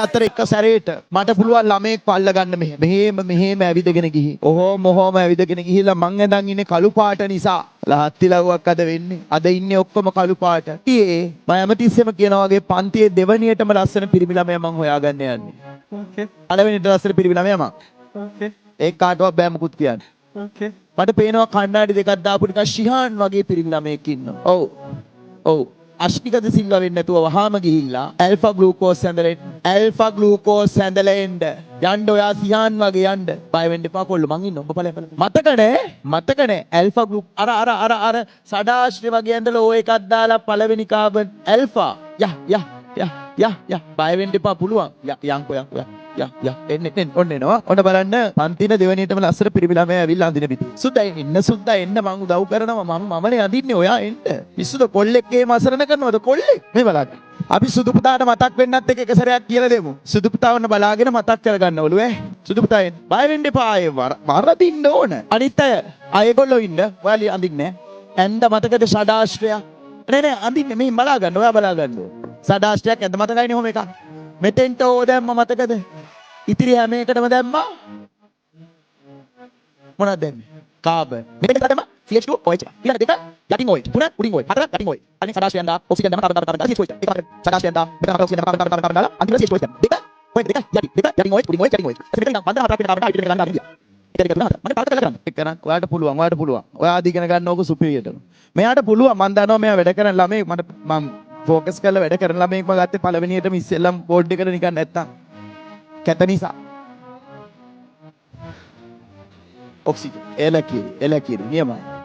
අතර එක සැරේට මට පුළුවන් ළමයෙක් පල්ල ගන්න මෙහෙම ඇවිදගෙන ගිහින්. ඔහොම ඇවිදගෙන ගිහිල්ලා මං ඇඳන් ඉන්නේ කළු පාට නිසා ලහත්තිලව්වක් අද වෙන්නේ. අද ඉන්නේ ඔක්කොම කළු පාට. මම හැමතිස්සෙම කියනවා වගේ පන්තියේ දෙවණියටම ලස්සන පිරිමි ළමයා මං හොයාගන්න යන්නේ. ඕකේ. පළවෙනිට ලස්සන පිරිමි ළමයා මං. ඕකේ. ඒක කාටවත් බෑ මුකුත් කියන්න. ඕකේ. මට පේනවා කණ්ණාඩි දෙකක් දාපු නිකන් ශිහාන් වගේ පිරිමි ළමයෙක් ඉන්නවා. ඔව්. ඔව්. අශ්මිකද සිල්වා වෙන්නේ නැතුව වහාම ගිහිල්ලා ඇල්ෆා ග්ලූකෝස් ඇඳලා යන්න ඔයා සිහාන් වගේ යන්න බය වෙන්න එපා කොල්ල මං ඉන්න ඔබ බලන්න මතක නෑ ඇල්ෆා ග්ලූ අර සඩාශ්‍රය වගේ ඇඳලා ඕ එකක් දාලා පළවෙනි කාබන් ඇල්ෆා යා බය වෙන්න එපා පුළුවන් යන්කෝ එන්න ඔන්න එනවා ඔන්න බලන්න පන්තින දෙවෙනියටම ලස්සන පිරිමි ළමයා ඇවිල්ලා අඳින පිටි සුද්දා එන්න මං උදව් කරනවා මමනේ අඳින්නේ ඔයා එන්න පිස්සුද කොල්ලෙක් ගේ මසරණ කරනවද කොල්ලෙක් මේ බලන්න අපි සුදු පුතාට මතක් වෙන්නත් එක සැරයක් කියලා දෙමු සුදු පුතා වන්න බලාගෙන මතක් කරගන්නවලු සුදු පුතා එන්න බය වෙන්න එපා ආයේ වරදින්න ඕන අනිත් අය අයගොල්ලෝ ඉන්න ඔයාලි අඳින්නේ ඇඳ මතකද ෂඩාශ්‍රය නෑ අඳින්නේ මෙහින් බලා ගන්න ඔයා බලා ගන්න ෂඩාශ්‍රයක් ඇඳ මතකයිනේ ඔහොම එකක් මෙතෙන්ට ඕ දැම්ම මතකද ඉතිරි හැම එකටම දැම්මා මොනවද දැම්මේ කාබන් මෙතෙන් දැම්මා CH2 OH ඊළඟ දෙක යටින් OH තුන උඩින් OH හතර යටින් OH අනිත් සදාශ්‍රයෙන් දා ඔක්සිජන් දැම්මා කාබන් CH2 OH ඒක සදාශ්‍රයෙන් දා මෙතන ඔක්සිජන් දැම්මා කාබන් දාලා අන්තිමට CH2 OH දෙක OH දෙක යටින් OH උඩින් OH යටින් OH මෙතන ඉඳන් පන්දර හතරක් වෙන කාබන් ඊට ගන්න ගන්න ඒක දෙක තුන මම පාට කරලා කරන්න ඒක කරන්න ඔයාලට පුළුවන් ඔයා අධි ඉගෙන ගන්න ඕක සුපිරියට මෙයාට පුළුවන් මම දන්නවා මෙයා වැඩ කරන ළමයි මම ෆෝකස් කරලා වැඩ කරන ළමයෙක්ම ගත්තේ පළවෙනියටම ඉස්සෙල්ලම බෝඩ් එකට නිකන් නැත්තම් කැත නිසා ඔක්සිජන් එලකිරි නියමයි